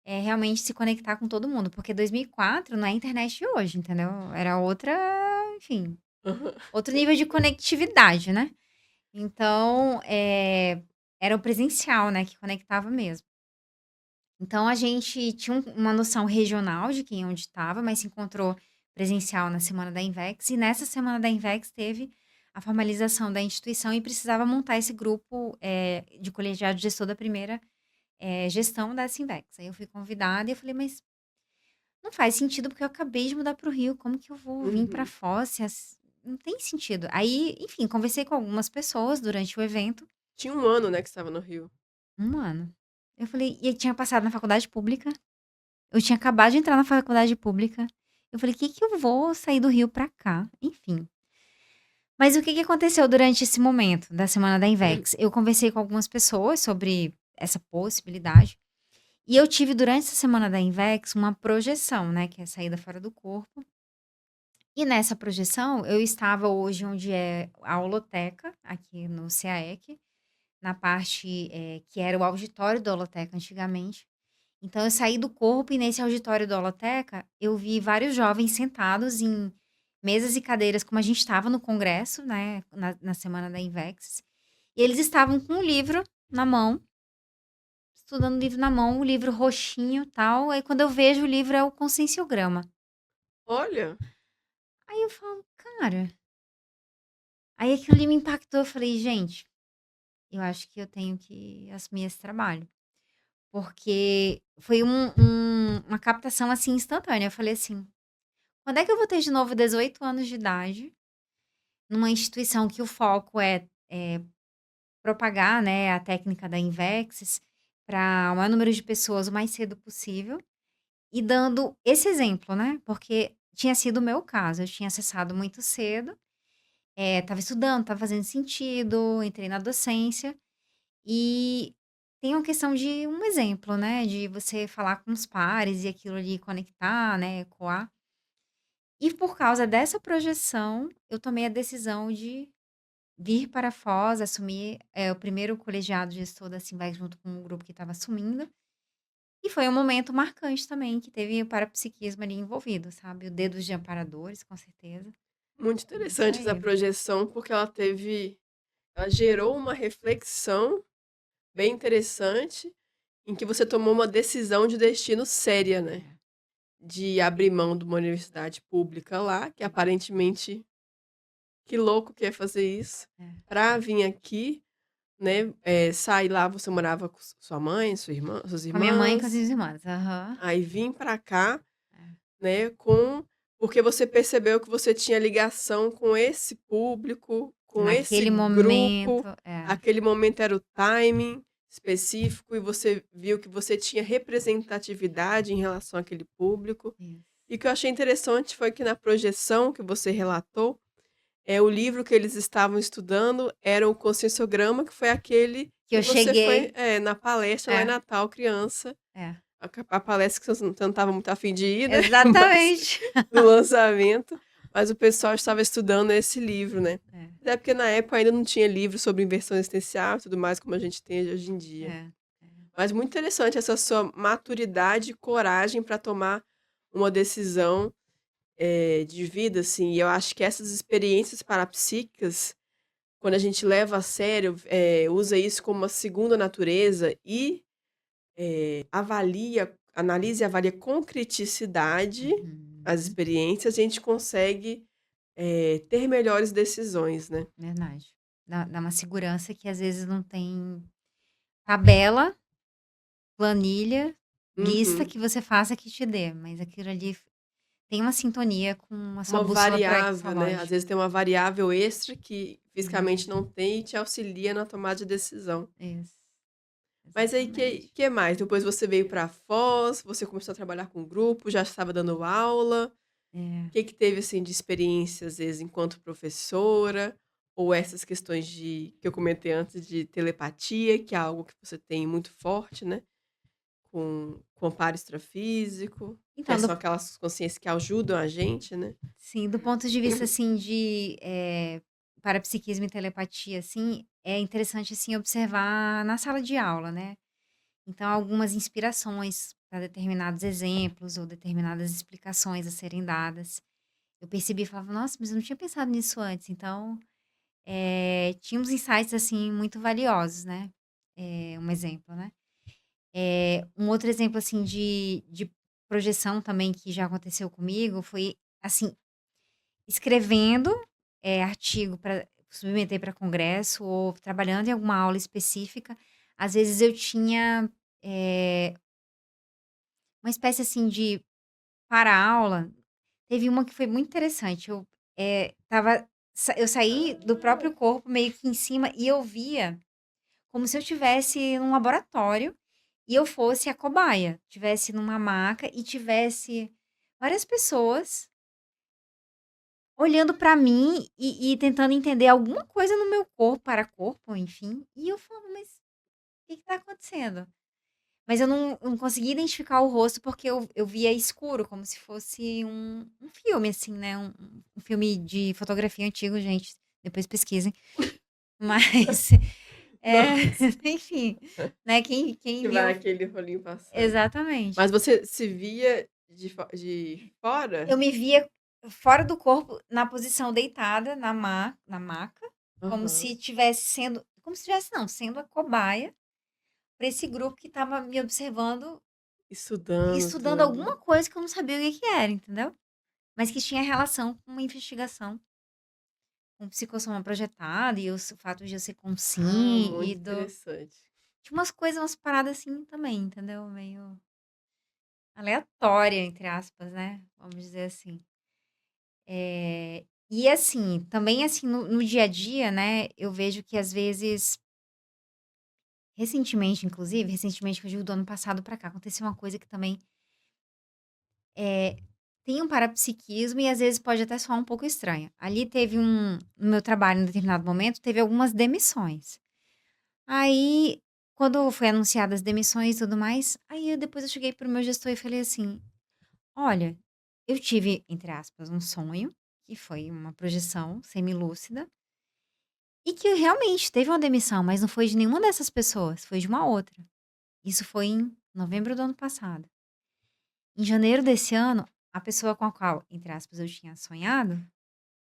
realmente se conectar com todo mundo, porque 2004 não é a internet de hoje, entendeu. Era outra, enfim, Aham. outro nível de conectividade, né. Então, era o presencial, né, que conectava mesmo. Então a gente tinha uma noção regional de quem onde estava, mas se encontrou presencial na semana da Invex, e nessa semana da Invex teve a formalização da instituição e precisava montar esse grupo, de colegiado gestor da primeira, gestão dessa Invex. Aí eu fui convidada e eu falei: "Mas não faz sentido, porque eu acabei de mudar para o Rio, como que eu vou vir para Uhum. Foz se não tem sentido". Aí, enfim, conversei com algumas pessoas durante o evento. Tinha 1 ano, né, que estava no Rio. 1 ano. Eu falei e eu tinha passado na faculdade pública, eu tinha acabado de entrar na faculdade pública. Eu falei: "Que eu vou sair do Rio pra cá?". Enfim. Mas o que que aconteceu durante esse momento da semana da Invex? Eu conversei com algumas pessoas sobre essa possibilidade, e eu tive durante essa semana da Invex uma projeção, né, que é a saída fora do corpo. E nessa projeção, eu estava hoje onde é a holoteca, aqui no CAEC, na parte, que era o auditório da holoteca antigamente. Então eu saí do corpo e nesse auditório da holoteca, eu vi vários jovens sentados em mesas e cadeiras, como a gente estava no congresso, né, na semana da Invex, e eles estavam com um livro na mão, estudando o livro na mão, o livro roxinho, tal, aí quando eu vejo o livro é o Conscienciograma. Olha, Aí eu falo: "Cara", aí aquilo ali me impactou, eu falei: "Gente, eu acho que eu tenho que assumir esse trabalho". Porque foi uma captação, assim, instantânea. Eu falei assim: "Quando é que eu vou ter de novo 18 anos de idade, numa instituição que o foco é propagar, né, a técnica da Invexis para o maior número de pessoas o mais cedo possível, e dando esse exemplo, né?". Porque tinha sido o meu caso, eu tinha acessado muito cedo, estava estudando, estava fazendo sentido, entrei na docência. E tem uma questão de um exemplo, né, de você falar com os pares e aquilo ali conectar, né, ecoar. E por causa dessa projeção, eu tomei a decisão de vir para Foz, assumir, o primeiro colegiado gestor da Simvec junto com o grupo que estava assumindo. E foi um momento marcante também, que teve o parapsiquismo ali envolvido, sabe, o dedos de amparadores, com certeza. Muito Isso interessante essa aí. projeção, porque ela gerou uma reflexão bem interessante, em que você tomou uma decisão de destino séria, né, É, de abrir mão de uma universidade pública lá, que aparentemente que louco que é fazer isso, é. pra vir aqui, né, sair lá você morava com sua mãe, sua irmã suas Com a minha mãe e com as irmãs, minhas irmãs. Aham. aí vim pra cá, É. né, porque você percebeu que você tinha ligação com esse público, com esse Naquele grupo, momento, é. aquele momento era o timing específico e você viu que você tinha representatividade em relação àquele público. Isso. E o que eu achei interessante foi que na projeção que você relatou, o livro que eles estavam estudando era o Conscienciograma, que foi aquele Que que eu você foi, cheguei na palestra lá em é, Natal, criança, é. a palestra que você não estava muito afim de ir, né, mas Exatamente. do lançamento, mas o pessoal estava estudando esse livro, né. É, Até porque na época ainda não tinha livro sobre inversão existencial e tudo mais como a gente tem hoje em dia. é, é. Mas muito interessante essa sua maturidade e coragem para tomar uma decisão, de vida, assim, e eu acho que essas experiências parapsíquicas, quando a gente leva a sério, usa isso como uma segunda natureza e, analisa e avalia com criticidade as Uhum. experiências, a gente consegue, ter melhores decisões, né. Verdade. Dá uma segurança que às vezes não tem tabela, planilha, lista Uhum. que você faça que te dê, mas aquilo ali tem uma sintonia com a sua Uma bússola variável, né, às pré-lógica. vezes tem uma variável extra que fisicamente não Isso, tem e te auxilia na tomada de decisão. isso. Mas aí que Exatamente. que mais? Depois você veio para Foz, você começou a trabalhar com grupo, já estava dando aula. É. O que que teve, assim, de experiência, às vezes, enquanto professora, ou essas questões de que eu comentei antes de telepatia, que é algo que você tem muito forte, né, com amparo extrafísico, que Então, são aquelas consciências que ajudam a gente, né. sim, do ponto de vista, assim, de, parapsiquismo e telepatia, assim, é interessante, assim, observar na sala de aula, né. Então, algumas inspirações para determinados exemplos ou determinadas explicações a serem dadas. Eu percebi e falava: "Nossa, mas eu não tinha pensado nisso antes". Então, tinha uns insights, assim, muito valiosos, né. Um exemplo, né. Um outro exemplo, assim, de projeção também que já aconteceu comigo foi, assim, escrevendo, artigo para submeter para congresso ou trabalhando em alguma aula específica, às vezes eu tinha, eh, uma espécie, assim, de para-aula. Teve uma que foi muito interessante, estava eu saí do próprio corpo meio que em cima e eu via como se eu tivesse num laboratório e eu fosse a cobaia, tivesse numa maca e tivesse várias pessoas olhando pra mim e tentando entender alguma coisa no meu corpo, para corpo, enfim, e eu falava: "Mas o que que tá acontecendo?". Mas eu não conseguia identificar o rosto, porque eu via escuro, como se fosse um filme, assim, né, um filme de fotografia antigo, gente, depois pesquisem. Mas, é, Nossa, enfim, né, quem que vai viu aquele rolinho passando. exatamente. Mas você se via de fora? Eu me via fora do corpo, na posição deitada na maca, Aham. como se tivesse não, sendo a cobaia para esse grupo que estava me observando, Estudando estudando tudo. alguma coisa que eu não sabia o que que era, entendeu? Mas que tinha relação com uma investigação, com psicossoma projetada e o fato de eu ser Ah, consim e muito do interessante. tinha umas coisas, umas paradas assim também, entendeu? Meio aleatória, entre aspas, né, vamos dizer assim. E assim, também assim, no dia a dia, né, eu vejo que às vezes recentemente que eu digo do ano passado pra cá, aconteceu uma coisa que também, eh, tem um parapsiquismo e às vezes pode até soar um pouco estranha. Ali teve no meu trabalho, em determinado momento, teve algumas demissões. Aí, quando foi anunciadas as demissões e tudo mais, depois eu cheguei para o meu gestor e falei assim: "Olha, eu tive, entre aspas, um sonho, que foi uma projeção semilúcida, e que realmente teve uma demissão, mas não foi de nenhuma dessas pessoas, foi de uma outra". Isso foi em novembro do ano passado. Em janeiro desse ano, a pessoa com a qual, entre aspas, eu tinha sonhado,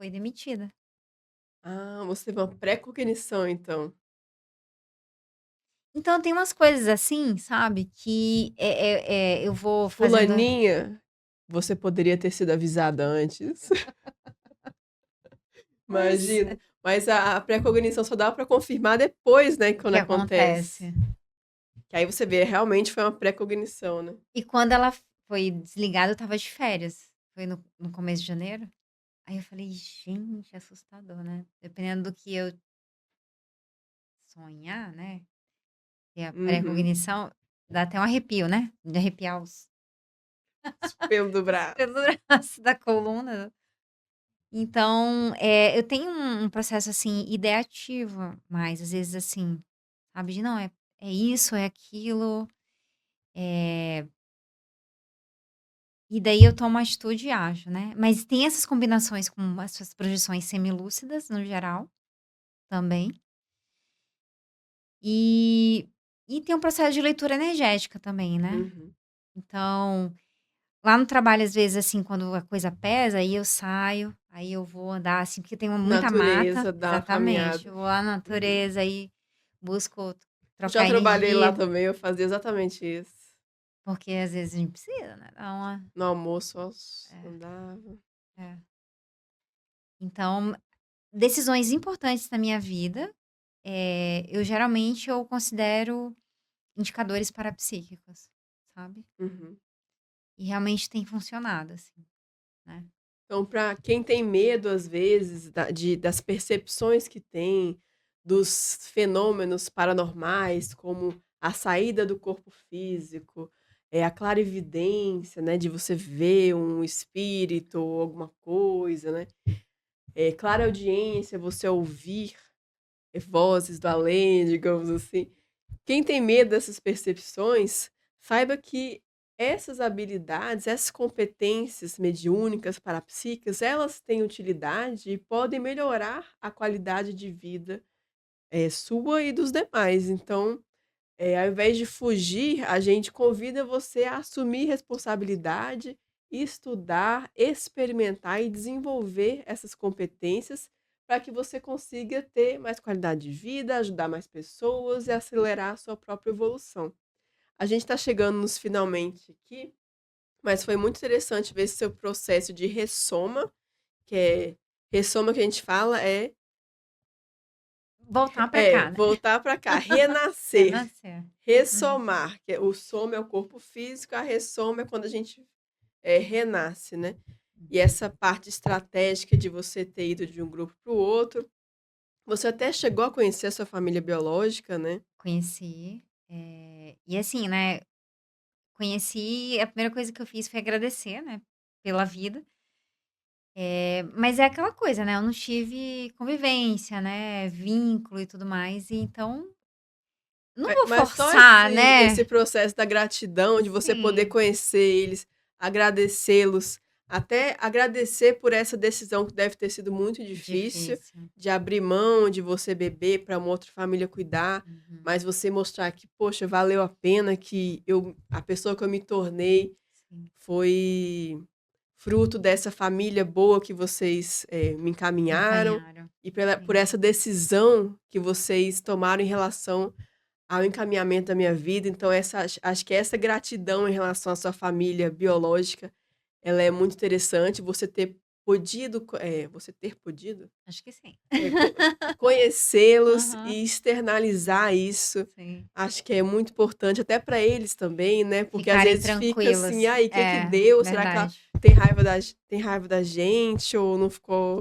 foi demitida. Ah, você teve uma pré-cognição, então. Então tem umas coisas assim, sabe, que, eu vou fazendo Fulaninha, você poderia ter sido avisada antes. pois Imagina. Mas a pré-cognição só dá pra confirmar depois, né, o quando que acontece. acontece. Que aí você vê, realmente foi uma pré-cognição, né. E quando ela foi desligada, eu estava de férias, foi no começo de janeiro, aí eu falei: "Gente, assustador, né". Dependendo do que eu sonhar, né, e a Uhum. pré-cognição, dá até um arrepio, né, de arrepiar Os pelos do os braço. pelos do braço, da coluna. Então, eu tenho um processo, assim, ideativo, mas às vezes, assim, sabe, de não, é isso, é aquilo, eh, e daí eu tomo atitude e ajo, né. Mas tem essas combinações com essas projeções semilúcidas, no geral, também. E tem um processo de leitura energética também, né. Uhum. Então, lá no trabalho, às vezes, assim, quando a coisa pesa, aí eu saio, aí eu vou andar, assim, porque tem muita mata Natureza, dar uma exatamente. caminhada. Eu vou lá na Uhum. natureza, aí busco Já trocar trabalhei lá energia, também, eu fazia exatamente isso. porque às vezes a gente precisa, né, dar uma No almoço, nossa, é, andava. é. Então, decisões importantes na minha vida, eu considero indicadores parapsíquicos, sabe. Uhum. E realmente tem funcionado, assim, né. Então, para quem tem medo, às vezes, das percepções que tem, dos fenômenos paranormais, como a saída do corpo físico, a clarividência, né, de você ver um espírito ou alguma coisa, né, clareaudiência, você ouvir vozes do além, digamos assim. Quem tem medo dessas percepções, saiba que essas habilidades, essas competências mediúnicas, parapsíquicas, elas têm utilidade e podem melhorar a qualidade de vida, sua e dos demais. Então, ao invés de fugir, a gente convida você a assumir responsabilidade, estudar, experimentar e desenvolver essas competências para que você consiga ter mais qualidade de vida, ajudar mais pessoas e acelerar a sua própria evolução. A gente está chegando nos finalmente aqui, mas foi muito interessante ver esse seu processo de ressoma, que ressoma que a gente fala Voltar pra cá, né. voltar para cá, renascer. Renascer. Uhum. Ressomar, que o soma é o corpo físico, a ressoma é quando a gente, renasce, né. E essa parte estratégica de você ter ido de um grupo para o outro, você até chegou a conhecer a sua família biológica, né. Conheci, e assim, né, conheci, a primeira coisa que eu fiz foi agradecer, né, pela vida, mas é aquela coisa, né, eu não tive convivência, né, vínculo e tudo mais, e então não vou Mas só forçar, esse né. processo da gratidão, de você poder Sim, conhecer eles, agradecê-los, até agradecer por essa decisão que deve ter sido muito difícil, difícil. de abrir mão de você beber para uma outra família cuidar, Uhum, mas você mostrar que: "Poxa, valeu a pena, que a pessoa que eu me tornei sim, foi fruto dessa família boa que vocês, me encaminharam, acompanharam. e por Sim, essa decisão que vocês tomaram em relação ao encaminhamento da minha vida". Então acho que essa gratidão em relação à sua família biológica, ela é muito interessante, você ter podido, acho que sim. eh, co conhecê-los Aham, e externalizar isso, sim. acho que é muito importante até para eles também, né, porque às Ficarem vezes fica assim: tranquilos. "Ai, o que que É, deu? Será que ela verdade, tem raiva da gente ou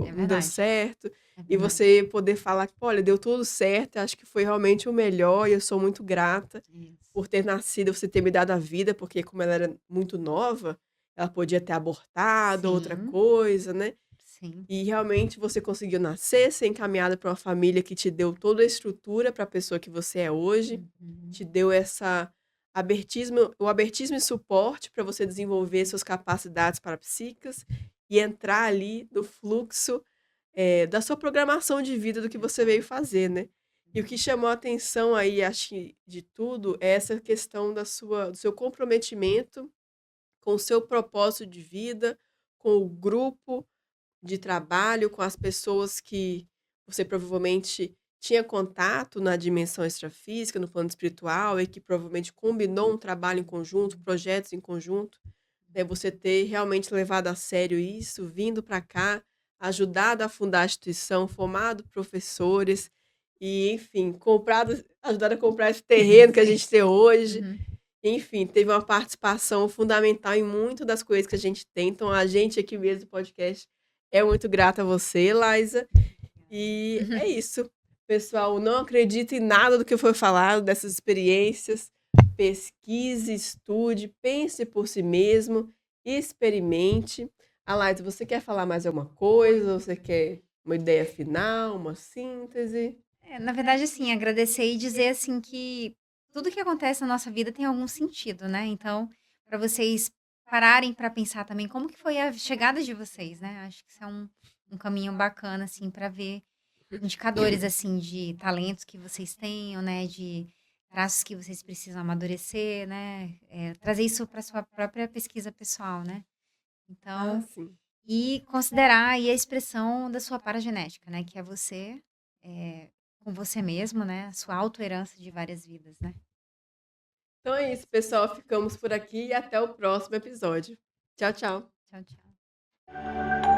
é não deu verdade, certo?". é E verdade. você poder falar que: "Olha, deu tudo certo, acho que foi realmente o melhor e eu sou muito grata Isso. por ter nascido, você ter me dado a vida", porque como ela era muito nova, ela podia ter abortado ou outra Sim, coisa, né. sim. E realmente você conseguiu nascer, ser encaminhada para uma família que te deu toda a estrutura para a pessoa que você é hoje, Uhum. te deu essa abertismo e suporte para você desenvolver suas capacidades parapsíquicas e entrar ali no fluxo, da sua programação de vida, do que você veio Exato. fazer, né. E o que chamou a atenção aí, acho que de tudo, é essa questão do seu comprometimento com o seu propósito de vida, com o grupo, de trabalho com as pessoas que você provavelmente tinha contato na dimensão extrafísica, no plano espiritual, e que provavelmente combinou um trabalho em conjunto, projetos em conjunto, né, você ter realmente levado a sério isso, vindo para cá, ajudado a fundar a instituição, formado professores e, enfim, comprado ajudado a comprar esse terreno que a Sim. gente tem hoje. Uhum. Enfim, teve uma participação fundamental em muito das coisas que a gente tem. Então, a gente aqui mesmo do podcast é muito grata a você, Laisa. E é isso, pessoal. Não acredite em nada do que foi falado dessas experiências. Pesquise, estude, pense por si mesmo, experimente. Ah, Laisa, você quer falar mais alguma coisa? Você quer uma ideia final, uma síntese? Na verdade, assim, agradecer e dizer, assim, que tudo que acontece na nossa vida tem algum sentido, né, então, para vocês pararem para pensar também como que foi a chegada de vocês, né, acho que isso é um caminho bacana, assim, para ver indicadores, assim, de talentos que vocês tenham, né, de traços que vocês precisam amadurecer, né, trazer isso para sua própria pesquisa pessoal, né. Ah, Então sim. e considerar aí a expressão da sua paragenética, né, que é você, com você mesmo, né, a sua autoherança de várias vidas, né. Então é isso, pessoal. Ficamos por aqui e até o próximo episódio. Tchau, tchau. Tchau, tchau.